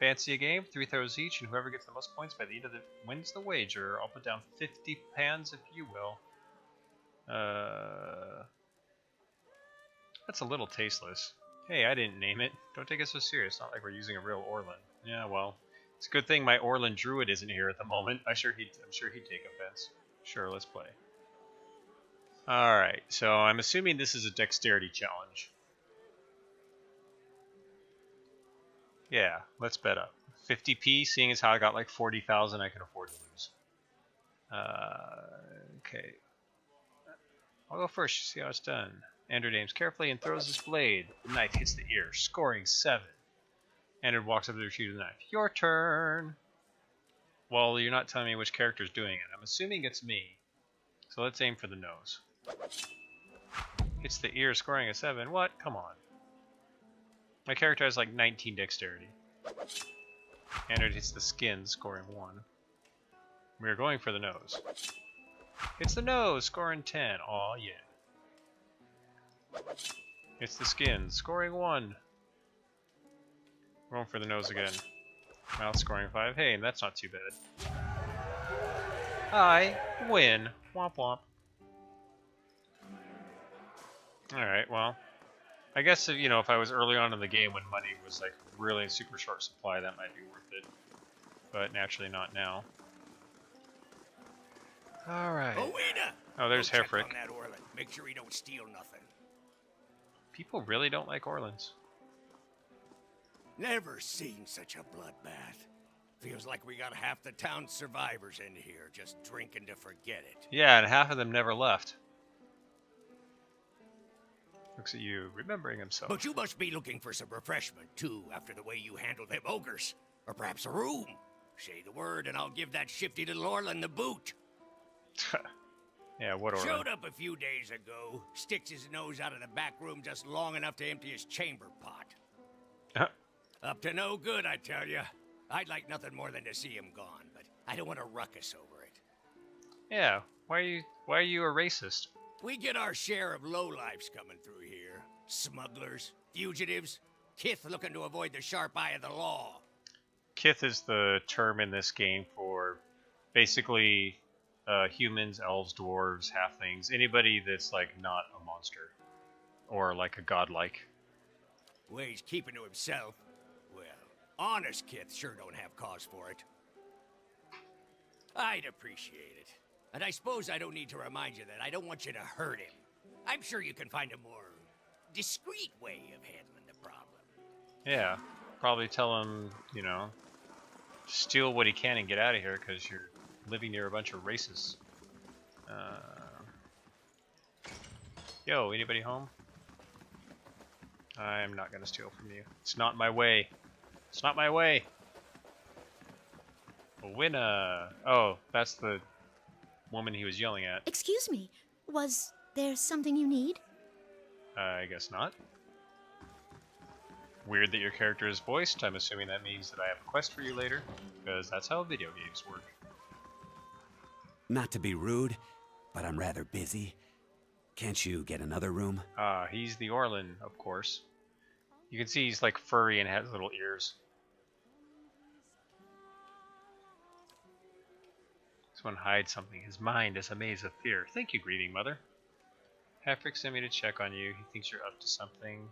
Fancy a game? 3 throws each, and whoever gets the most points by the end of the wins the wager. I'll put down 50 pans if you will. That's a little tasteless. Hey, I didn't name it. Don't take it so serious. Not like we're using a real Orland. Yeah, well, it's a good thing my Orland Druid isn't here at the moment. I'm sure he'd take offense. Sure, let's play. Alright, so I'm assuming this is a dexterity challenge. Yeah, let's bet up. 50p, seeing as how I got like 40,000, I can afford to lose. Okay. I'll go first, see how it's done. Andrew aims carefully and throws his blade. The knife hits the ear, scoring 7. Andrew walks up to retrieve the knife. Your turn! Well, you're not telling me which character's doing it. I'm assuming it's me. So let's aim for the nose. Hits the ear, scoring a 7. What? Come on. My character has like 19 dexterity. Andrew hits the skin, scoring 1. We're going for the nose. Hits the nose, scoring 10. Aw, yeah. Hits the skin, scoring 1. Going for the nose again. Mouth scoring 5. Hey, that's not too bad. I win. Womp womp. Alright, well. I guess, if, if I was early on in the game when money was like really in super short supply, that might be worth it. But naturally not now. Alright. Oh, there's Herfrick. Make sure he don't steal nothing. People really don't like Orlands. Never seen such a bloodbath. Feels like we got half the town's survivors in here, just drinking to forget it. Yeah, and half of them never left. Looks at you, remembering himself. But you must be looking for some refreshment, too, after the way you handled them ogres. Or perhaps a room. Say the word, and I'll give that shifty little Orland the boot. Yeah, what Orland? Showed up a few days ago, sticks his nose out of the back room just long enough to empty his chamber pot. Up to no good, I tell you. I'd like nothing more than to see him gone, but I don't want a ruckus over it. Yeah, why are you a racist? We get our share of lowlifes coming through here. Smugglers, fugitives, Kith looking to avoid the sharp eye of the law. Kith is the term in this game for basically humans, elves, dwarves, halflings, anybody that's like not a monster or like a godlike. Well, he's keeping to himself. Well, honest Kith sure don't have cause for it. I'd appreciate it. And I suppose I don't need to remind you that I don't want you to hurt him. I'm sure you can find a more discreet way of handling the problem. Yeah, probably tell him, you know, steal what he can and get out of here because you're living near a bunch of racists. Yo, anybody home? I'm not gonna steal from you. It's not my way. It's not my way. Winna. Oh, that's the woman he was yelling at. Excuse me, was there something you need? I guess not. Weird that your character is voiced. I'm assuming that means that I have a quest for you later, because that's how video games work. Not to be rude, but I'm rather busy. Can't you get another room? He's the Orlin, of course. You can see he's like furry and has little ears. This one hides something. His mind is a maze of fear. Thank you, Grieving Mother. Hefrick sent me to check on you. He thinks you're up to something.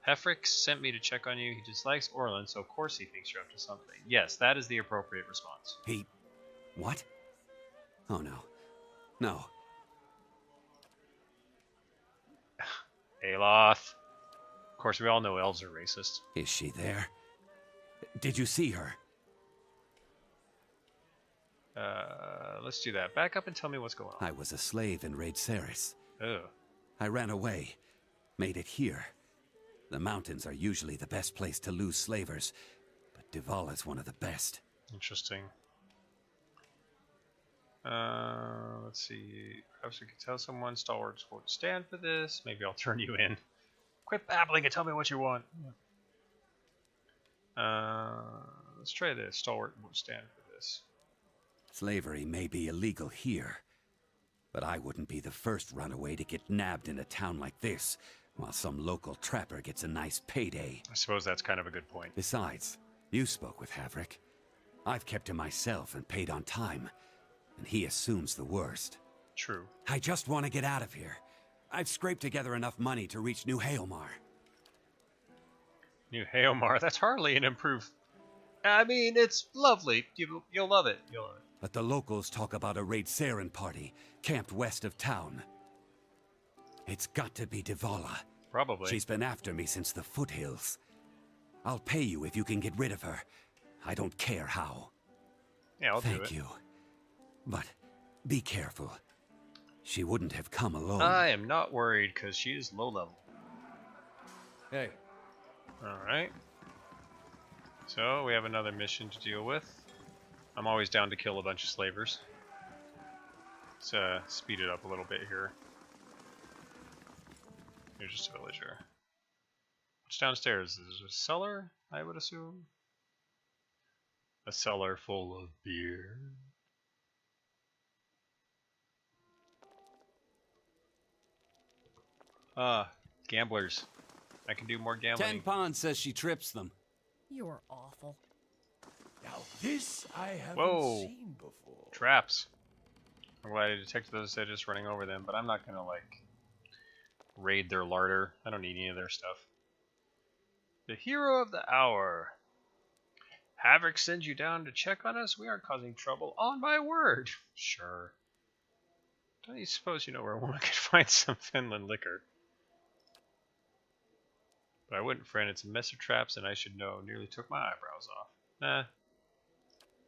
Hefrick sent me to check on you. He dislikes Orlin, so of course he thinks you're up to something. Yes, that is the appropriate response. He... what? Oh no. No. Aloth. Of course, we all know elves are racist. Is she there? Did you see her? Let's do that. Back up and tell me what's going on. I was a slave in Raid Ceres. Oh. I ran away. Made it here. The mountains are usually the best place to lose slavers, but Duvala's one of the best. Interesting. Let's see. Perhaps we could tell someone stalwarts won't stand for this. Maybe I'll turn you in. Quit babbling and tell me what you want. Let's try this. Stalwart won't stand for this. Slavery may be illegal here, but I wouldn't be the first runaway to get nabbed in a town like this, while some local trapper gets a nice payday. I suppose that's kind of a good point. Besides, you spoke with Havric. I've kept him myself and paid on time, and he assumes the worst. True. I just want to get out of here. I've scraped together enough money to reach New Haelmar. New Haelmar? That's hardly an improved... I mean, it's lovely. You'll love it. You'll love it. But the locals talk about a Raid Saren party, camped west of town. It's got to be Duvala. Probably. She's been after me since the foothills. I'll pay you if you can get rid of her. I don't care how. Yeah, I'll do it. Thank you. But be careful. She wouldn't have come alone. I am not worried, because she is low level. Hey. Alright. So, we have another mission to deal with. I'm always down to kill a bunch of slavers. Let's speed it up a little bit here. You're just a villager. What's downstairs? Is there a cellar, I would assume? A cellar full of beer. Gamblers. I can do more gambling. Tenpon says she trips them. You're awful. Now this I haven't Whoa. seen before. Traps. I'm glad I detected those instead of just running over them, but I'm not gonna like raid their larder. I don't need any of their stuff. The hero of the hour. Havric sends you down to check on us? We aren't causing trouble. On my word. Sure. Don't you suppose you know where one could find some Finland liquor? But I wouldn't, friend. It's a mess of traps, and I should know. Nearly took my eyebrows off. Nah.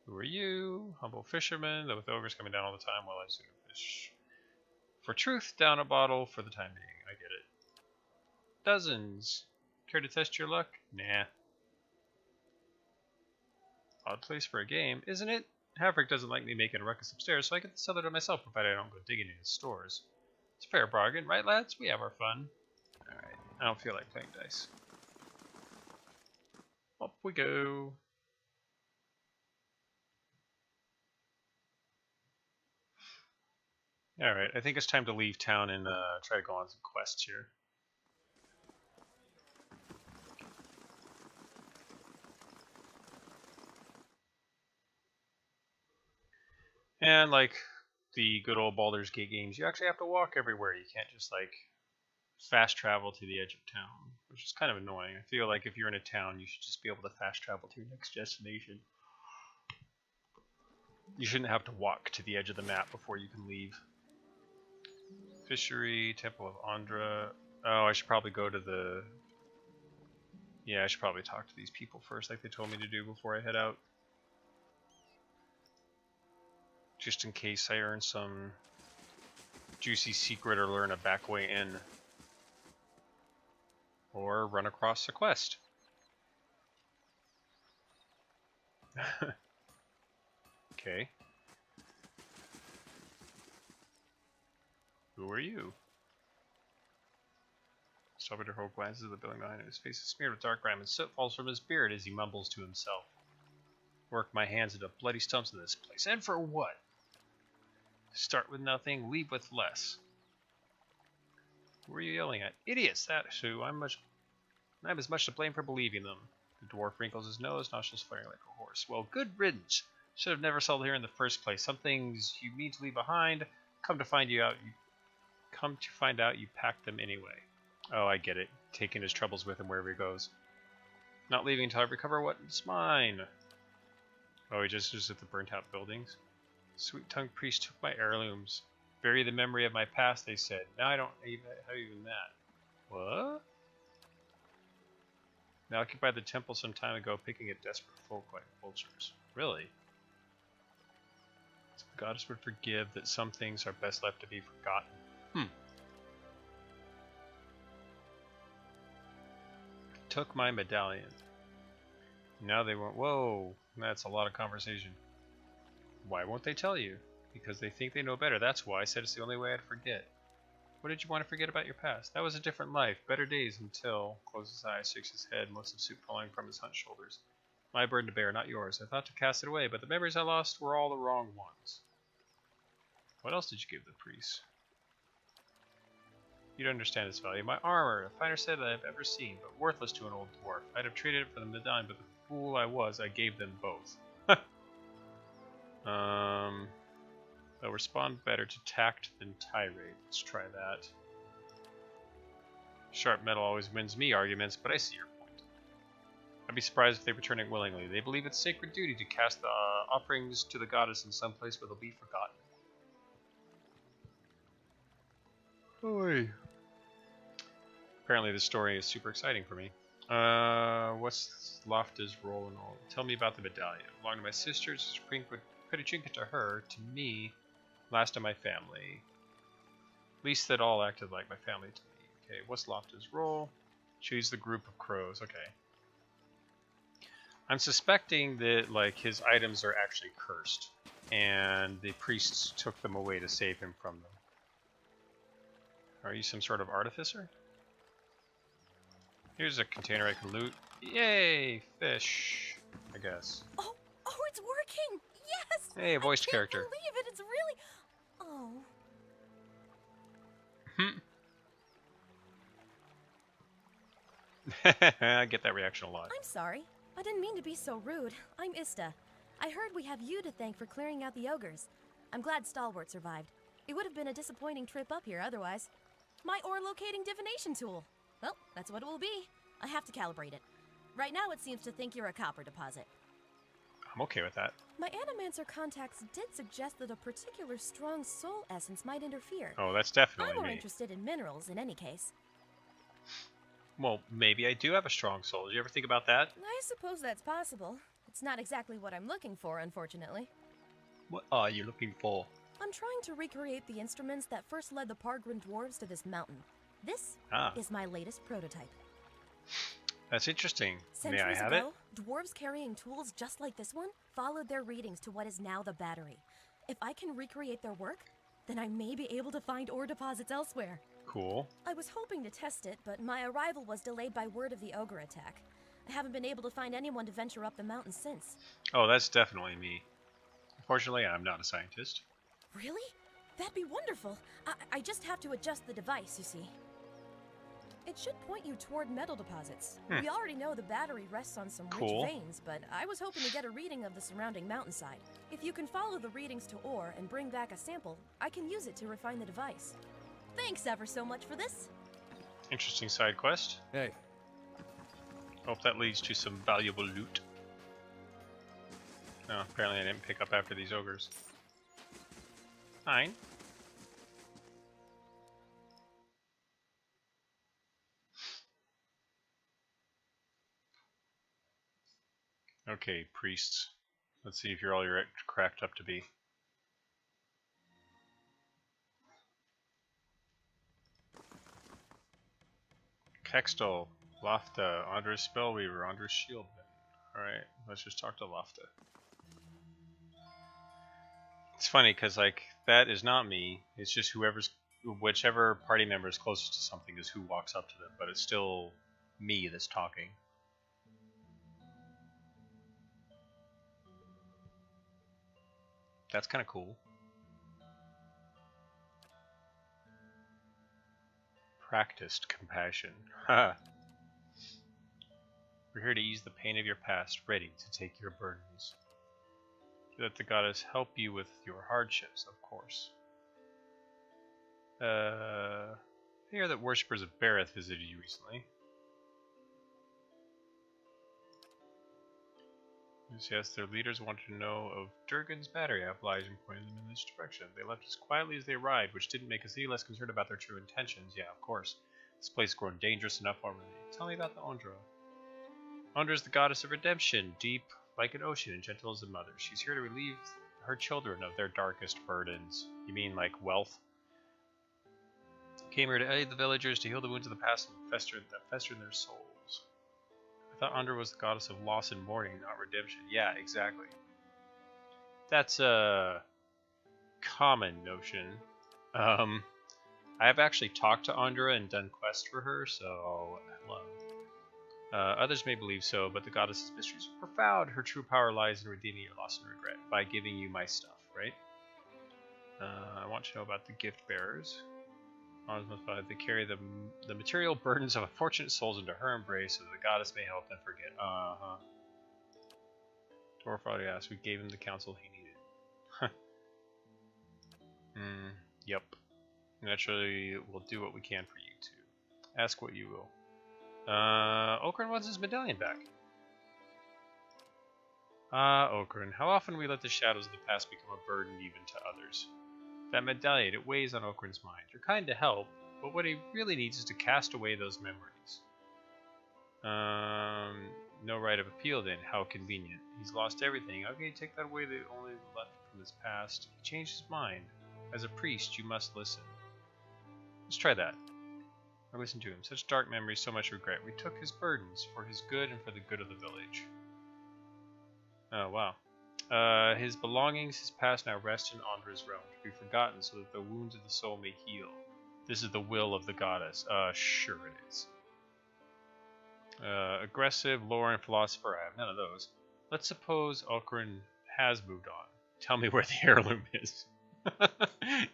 Who are you? Humble fisherman, though with ogres coming down all the time, well, I soon fish. For truth, down a bottle for the time being. I get it. Dozens. Care to test your luck? Nah. Odd place for a game, isn't it? Havric doesn't like me making a ruckus upstairs, so I get the cellar to myself, provided I don't go digging in his stores. It's a fair bargain, right, lads? We have our fun. Alright, I don't feel like playing dice. Up we go. Alright, I think it's time to leave town and try to go on some quests here. And like the good old Baldur's Gate games, you actually have to walk everywhere. You can't just like fast travel to the edge of town, which is kind of annoying. I feel like if you're in a town, you should just be able to fast travel to your next destination. You shouldn't have to walk to the edge of the map before you can leave. Fishery, Temple of Andra. Oh, I should probably go to the... Yeah, I should probably talk to these people first, like they told me to do before I head out. Just in case I earn some juicy secret or learn a back way in. Or run across a quest. Okay. Who are you? Salvador Ho glances at the building behind him. His face is smeared with dark grime and soot falls from his beard as he mumbles to himself. Work my hands into bloody stumps in this place. And for what? Start with nothing, leave with less. Who are you yelling at? Idiots, that's who. I'm as much to blame for believing them. The dwarf wrinkles his nose, nostrils flaring like a horse. Well, good riddance. Should have never settled here in the first place. Some things you mean to leave behind. Come to find out you packed them anyway. Oh, I get it. Taking his troubles with him wherever he goes. Not leaving until I recover what's mine. Oh, he just was at the burnt out buildings. Sweet-tongued priest took my heirlooms. Bury the memory of my past, they said. Now I don't even have even that. What? They occupied the temple some time ago, picking at desperate folk like vultures. Really? So the goddess would forgive that some things are best left to be forgotten. Took my medallion. Now they won't. Whoa, that's a lot of conversation. Why won't they tell you? Because they think they know better. That's why I said it's the only way I'd forget. What did you want to forget about your past? That was a different life. Better days until... Closes his eyes, shakes his head, most of the suit falling from his hunched shoulders. My burden to bear, not yours. I thought to cast it away, but the memories I lost were all the wrong ones. What else did you give the priest? You don't understand its value. My armor, the finest set I've ever seen, but worthless to an old dwarf. I'd have traded it for the medallion, but the fool I was, I gave them both. They'll respond better to tact than tirade. Let's try that. Sharp metal always wins me arguments, but I see your point. I'd be surprised if they return it willingly. They believe it's sacred duty to cast the offerings to the goddess in some place where they'll be forgotten. Oy. Apparently this story is super exciting for me. What's Lofta's role in all? Tell me about the medallion. Belonged to my sisters, put a trinket to her, to me, last of my family. Least that all acted like my family to me. Okay, what's Lofta's role? Choose the group of crows. Okay. I'm suspecting that like his items are actually cursed, and the priests took them away to save him from them. Are you some sort of artificer? Here's a container I can loot. Yay! Fish, I guess. Oh, it's working! Yes! Hey, a voiced character. I can't believe it! It's really... Oh. I get that reaction a lot. I'm sorry. I didn't mean to be so rude. I'm Ista. I heard we have you to thank for clearing out the ogres. I'm glad Stalwart survived. It would have been a disappointing trip up here otherwise. My ore-locating divination tool. Well, that's what it will be. I have to calibrate it. Right now it seems to think you're a copper deposit. I'm okay with that. My Animancer contacts did suggest that a particular strong soul essence might interfere. Oh, that's definitely I'm more me. interested in minerals in any case. Well, maybe I do have a strong soul. Did you ever think about that? I suppose that's possible. It's not exactly what I'm looking for, unfortunately. What are you looking for? I'm trying to recreate the instruments that first led the Pargrin dwarves to this mountain. This is my latest prototype. That's interesting. Centuries May I have ago, dwarves carrying tools just like this one followed their readings to what is now the battery. If I can recreate their work, then I may be able to find ore deposits elsewhere. Cool. I was hoping to test it, but my arrival was delayed by word of the ogre attack. I haven't been able to find anyone to venture up the mountain since. Oh, that's definitely me. Unfortunately, I'm not a scientist. Really? That'd be wonderful. I just have to adjust the device, you see. It should point you toward metal deposits. Hmm. We already know the battery rests on some Cool. rich veins, but I was hoping to get a reading of the surrounding mountainside. If you can follow the readings to ore and bring back a sample, I can use it to refine the device. Thanks ever so much for this. Interesting side quest. Hey. Hope that leads to some valuable loot. No, apparently I didn't pick up after these ogres. Fine. Okay, priests. Let's see if you're all you're cracked up to be. Kextol, Lafta, Andres Spellweaver, Andres Shieldman. Alright, let's just talk to Lafta. It's funny because like that is not me. It's just whichever party member is closest to something is who walks up to them, but it's still me that's talking. That's kind of cool. Practiced compassion. Ha! We're here to ease the pain of your past, ready to take your burdens. Let the goddess help you with your hardships, of course. I hear that worshippers of Bareth visited you recently. Yes, their leaders wanted to know of Durgan's battery. I obliged and pointed them in this direction. They left as quietly as they arrived, which didn't make us any less concerned about their true intentions. Yeah, of course. This place has grown dangerous enough already. Tell me about the Ondra. Ondra is the goddess of redemption, deep like an ocean and gentle as a mother. She's here to relieve her children of their darkest burdens. You mean like wealth? Came here to aid the villagers to heal the wounds of the past and fester in their souls. I thought Ondra was the goddess of loss and mourning, not redemption. Yeah, exactly. That's a common notion. I've actually talked to Ondra and done quests for her, so hello. Others may believe so, but the goddess's mysteries are profound. Her true power lies in redeeming your loss and regret by giving you my stuff, right? I want to know about the gift bearers. They carry the material burdens of unfortunate souls into her embrace so that the goddess may help them forget. Dwarf already asked. We gave him the counsel he needed. Yep. Naturally, we'll do what we can for you too. Ask what you will. Okran wants his medallion back. Okran, how often we let the shadows of the past become a burden even to others? That medallion, it weighs on Okran's mind. You're kind to help, but what he really needs is to cast away those memories. No right of appeal then, how convenient. He's lost everything. How can you take that away that only left from his past? He changed his mind. As a priest, you must listen. Let's try that. Or listen to him. Such dark memories, so much regret. We took his burdens for his good and for the good of the village. Oh, wow. His belongings, his past now rest in Ondra's realm, to be forgotten so that the wounds of the soul may heal. This is the will of the goddess. Sure it is. Aggressive, lore, and philosopher. I have none of those. Let's suppose Okran has moved on. Tell me where the heirloom is.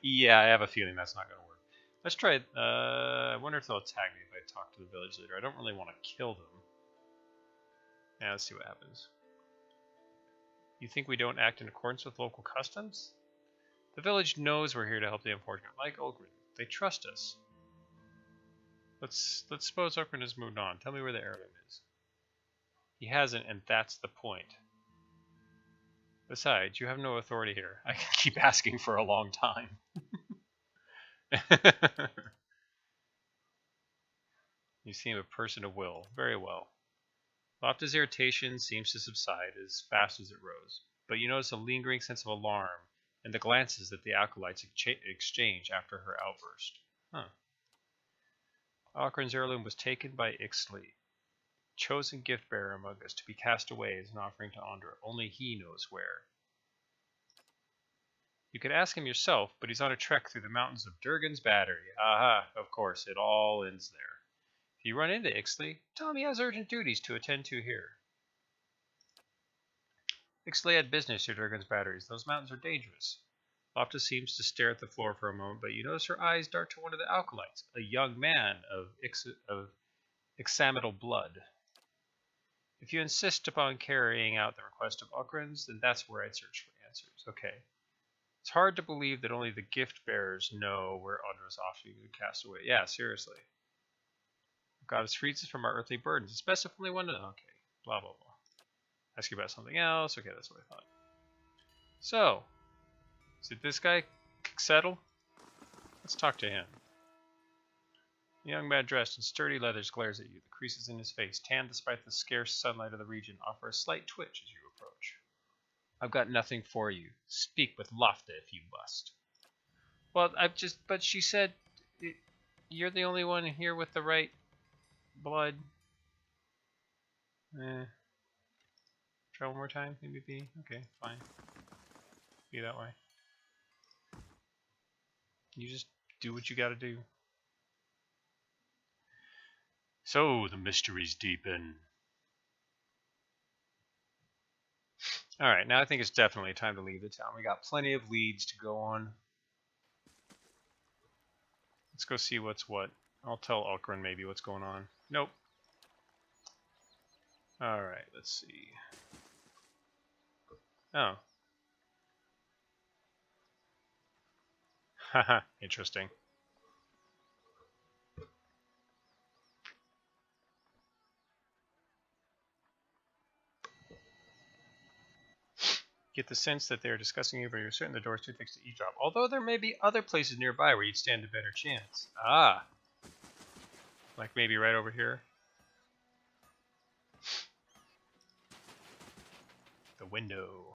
Yeah, I have a feeling that's not going to work. Let's try it. I wonder if they'll attack me if I talk to the village leader. I don't really want to kill them. Yeah, let's see what happens. You think we don't act in accordance with local customs? The village knows we're here to help the unfortunate, like Ogren. They trust us. Let's suppose Okran has moved on. Tell me where the heirloom is. He hasn't, and that's the point. Besides, you have no authority here. I can keep asking for a long time. You seem a person of will. Very well. Lofta's irritation seems to subside as fast as it rose, but you notice a lingering sense of alarm in the glances that the acolytes exchange after her outburst. Okran's heirloom was taken by Ixtli, chosen gift bearer among us, to be cast away as an offering to Ondra. Only he knows where. You could ask him yourself, but he's on a trek through the mountains of Durgan's Battery. Aha, of course, it all ends there. If you run into Ixtli, tell him he has urgent duties to attend to here. Ixtli had business to Durgan's Batteries. Those mountains are dangerous. Loftus seems to stare at the floor for a moment, but you notice her eyes dart to one of the acolytes, a young man of Ixamital blood. If you insist upon carrying out the request of Ukran's, then that's where I'd search for answers. Okay. It's hard to believe that only the gift bearers know where Undra's offspring is cast away. Yeah, seriously. God has freed us from our earthly burdens. It's best if only one. Okay. Blah, blah, blah. Ask you about something else. Okay, that's what I thought. So, is it this guy, Settle? Let's talk to him. The young man dressed in sturdy leathers glares at you. The creases in his face, tanned despite the scarce sunlight of the region, offer a slight twitch as you approach. I've got nothing for you. Speak with Lofta if you must. Well, but she said, you're the only one here with the right blood. Try one more time, maybe. Okay, fine. Be that way. You just do what you gotta do. So, the mysteries deepen. Alright, now I think it's definitely time to leave the town. We got plenty of leads to go on. Let's go see what's what. I'll tell Ukran maybe what's going on. Nope. Alright, let's see. Oh. Haha, interesting. Get the sense that they are discussing you, but you're certain the door is too thick to eavesdrop. Although there may be other places nearby where you'd stand a better chance. Ah. Like maybe right over here. The window.